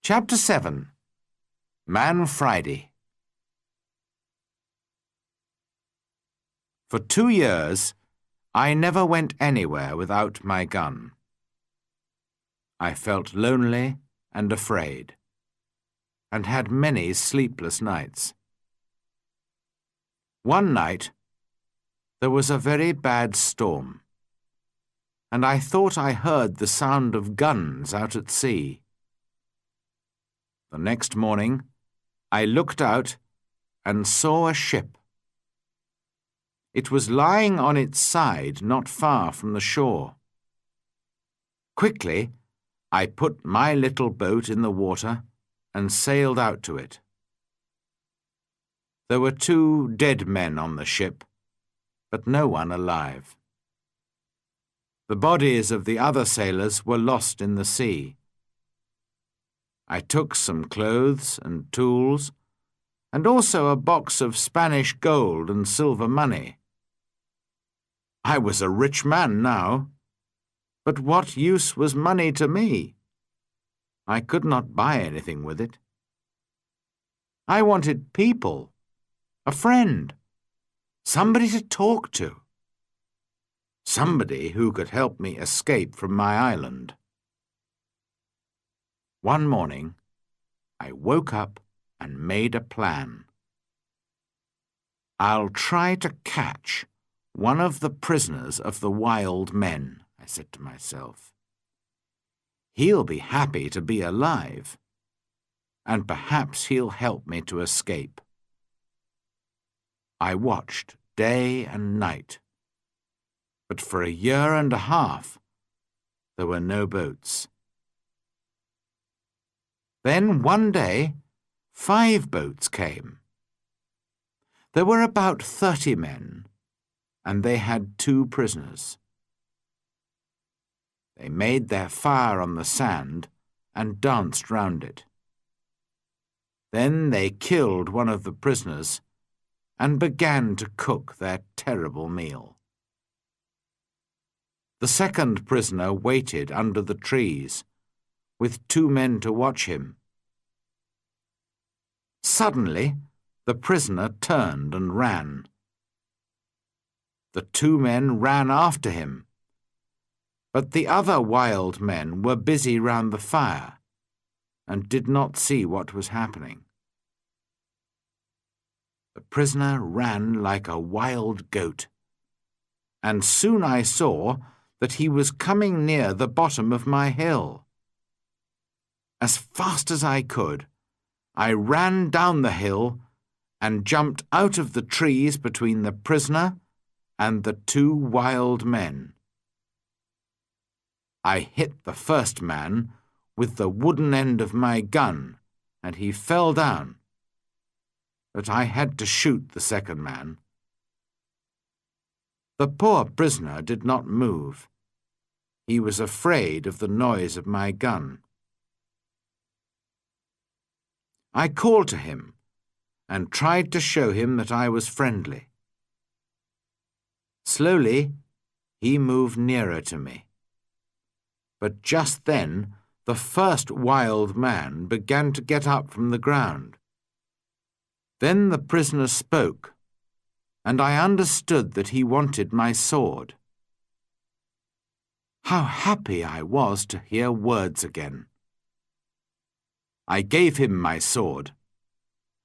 Chapter 7. Man Friday. For 2 years, I never went anywhere without my gun. I felt lonely and afraid, and had many sleepless nights. One night, there was a very bad storm, and I thought I heard the sound of guns out at sea. The next morning, I looked out and saw a ship. It was lying on its side not far from the shore. Quickly, I put my little boat in the water and sailed out to it. There were 2 dead men on the ship, but no one alive. The bodies of the other sailors were lost in the sea. I took some clothes and tools, and also a box of Spanish gold and silver money. I was a rich man now, but what use was money to me? I could not buy anything with it. I wanted people, a friend, somebody to talk to, somebody who could help me escape from my island. One morning, I woke up and made a plan. I'll try to catch one of the prisoners of the wild men, I said to myself. He'll be happy to be alive, and perhaps he'll help me to escape. I watched day and night, but for 1.5 years there were no boats. Then one day, 5 boats came. There were about 30 men, and they had 2 prisoners. They made their fire on the sand and danced round it. Then they killed one of the prisoners and began to cook their terrible meal. The second prisoner waited under the trees, with 2 men to watch him. Suddenly, the prisoner turned and ran. The 2 men ran after him, but the other wild men were busy round the fire and did not see what was happening. The prisoner ran like a wild goat, and soon I saw that he was coming near the bottom of my hill. As fast as I could, I ran down the hill and jumped out of the trees between the prisoner and the 2 wild men. I hit the first man with the wooden end of my gun, and he fell down, but I had to shoot the second man. The poor prisoner did not move. He was afraid of the noise of my gun. I called to him and tried to show him that I was friendly. Slowly, he moved nearer to me. But just then, the first wild man began to get up from the ground. Then the prisoner spoke, and I understood that he wanted my sword. How happy I was to hear words again. I gave him my sword,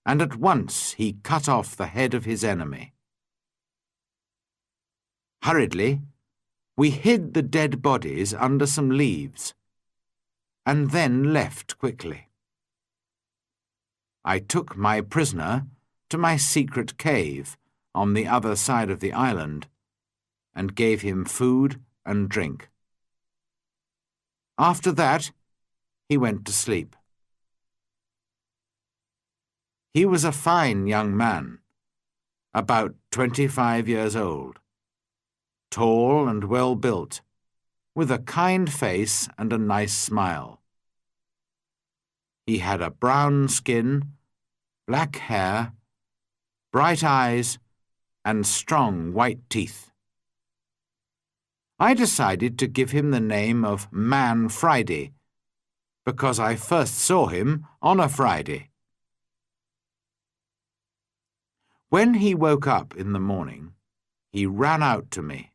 and at once he cut off the head of his enemy. Hurriedly, we hid the dead bodies under some leaves, and then left quickly. I took my prisoner to my secret cave on the other side of the island, and gave him food and drink. After that, he went to sleep. He was a fine young man, about 25 years old, tall and well built, with a kind face and a nice smile. He had a brown skin, black hair, bright eyes, and strong white teeth. I decided to give him the name of Man Friday, because I first saw him on a Friday. When he woke up in the morning, he ran out to me.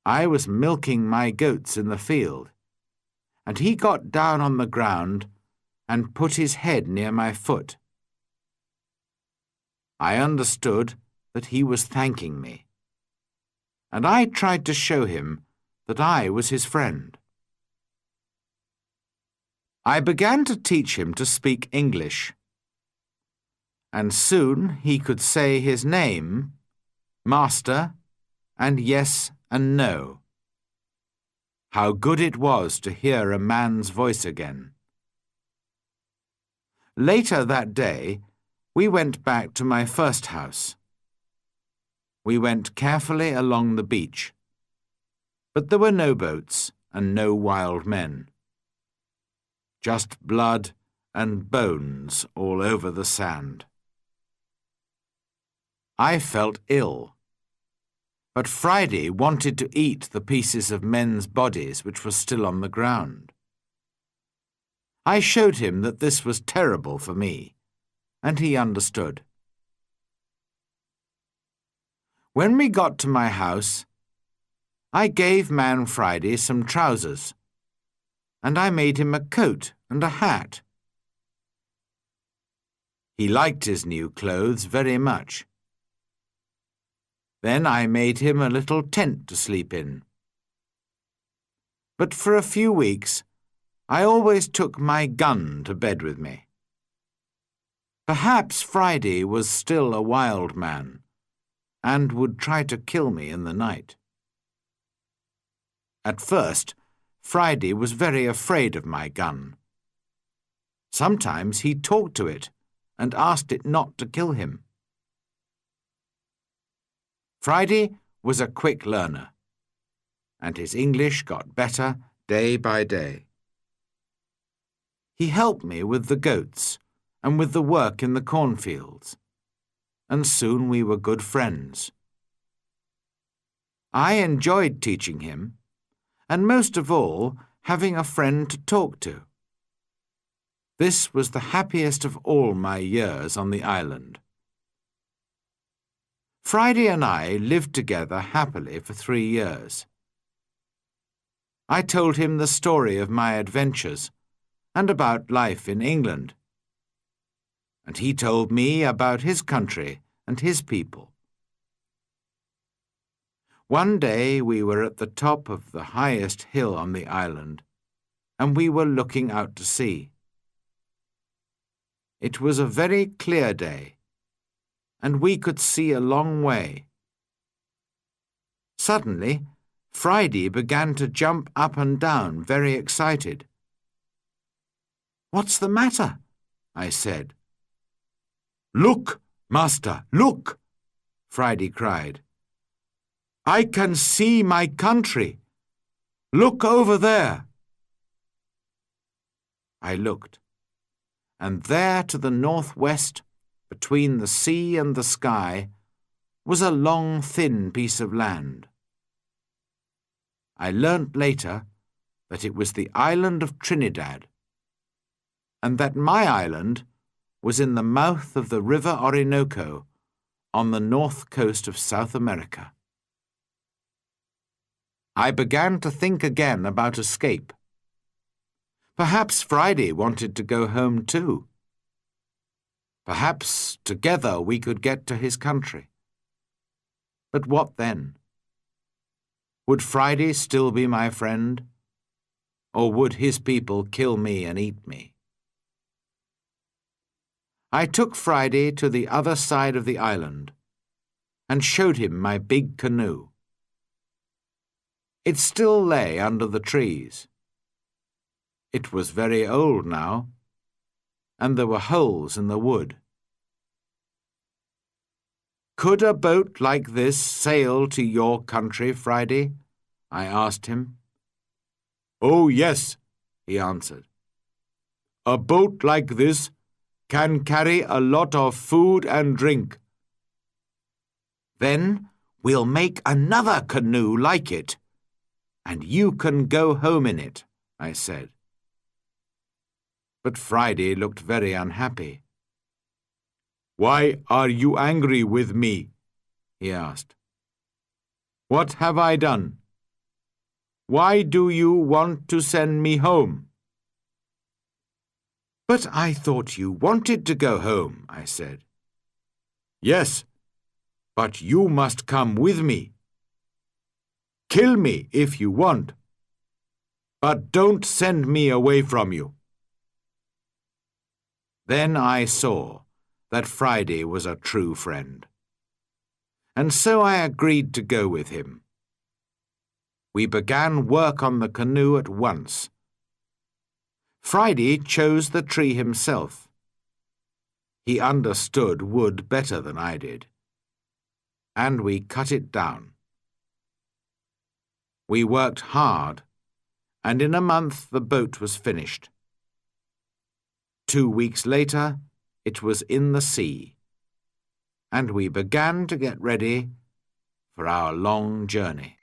I was milking my goats in the field, and he got down on the ground and put his head near my foot. I understood that he was thanking me, and I tried to show him that I was his friend. I began to teach him to speak English, and soon he could say his name, Master, and yes and no. How good it was to hear a man's voice again. Later that day, we went back to my first house. We went carefully along the beach, but there were no boats and no wild men. Just blood and bones all over the sand. I felt ill, but Friday wanted to eat the pieces of men's bodies which were still on the ground. I showed him that this was terrible for me, and he understood. When we got to my house, I gave Man Friday some trousers, and I made him a coat and a hat. He liked his new clothes very much. Then I made him a little tent to sleep in. But for a few weeks, I always took my gun to bed with me. Perhaps Friday was still a wild man, and would try to kill me in the night. At first, Friday was very afraid of my gun. Sometimes he talked to it and asked it not to kill him. Friday was a quick learner, and his English got better day by day. He helped me with the goats and with the work in the cornfields, and soon we were good friends. I enjoyed teaching him, and most of all, having a friend to talk to. This was the happiest of all my years on the island. Friday and I lived together happily for 3 years. I told him the story of my adventures and about life in England, and he told me about his country and his people. One day we were at the top of the highest hill on the island, and we were looking out to sea. It was a very clear day, and we could see a long way. Suddenly, Friday began to jump up and down, very excited. "What's the matter?" I said. "Look, Master, look!" Friday cried. "I can see my country. Look over there." I looked, and there to the northwest, between the sea and the sky, was a long, thin piece of land. I learnt later that it was the island of Trinidad, and that my island was in the mouth of the river Orinoco on the north coast of South America. I began to think again about escape. Perhaps Friday wanted to go home too. Perhaps together we could get to his country. But what then? Would Friday still be my friend? Or would his people kill me and eat me? I took Friday to the other side of the island and showed him my big canoe. It still lay under the trees. It was very old now, and there were holes in the wood. "Could a boat like this sail to your country, Friday?" I asked him. "Oh, yes," he answered. "A boat like this can carry a lot of food and drink." "Then we'll make another canoe like it, and you can go home in it," I said. But Friday looked very unhappy. "Why are you angry with me?" he asked. "What have I done? Why do you want to send me home?" "But I thought you wanted to go home," I said. "Yes, but you must come with me. Kill me if you want, but don't send me away from you." Then I saw that Friday was a true friend, and so I agreed to go with him. We began work on the canoe at once. Friday chose the tree himself. He understood wood better than I did, and we cut it down. We worked hard, and in a month the boat was finished. 2 weeks later, it was in the sea, and we began to get ready for our long journey.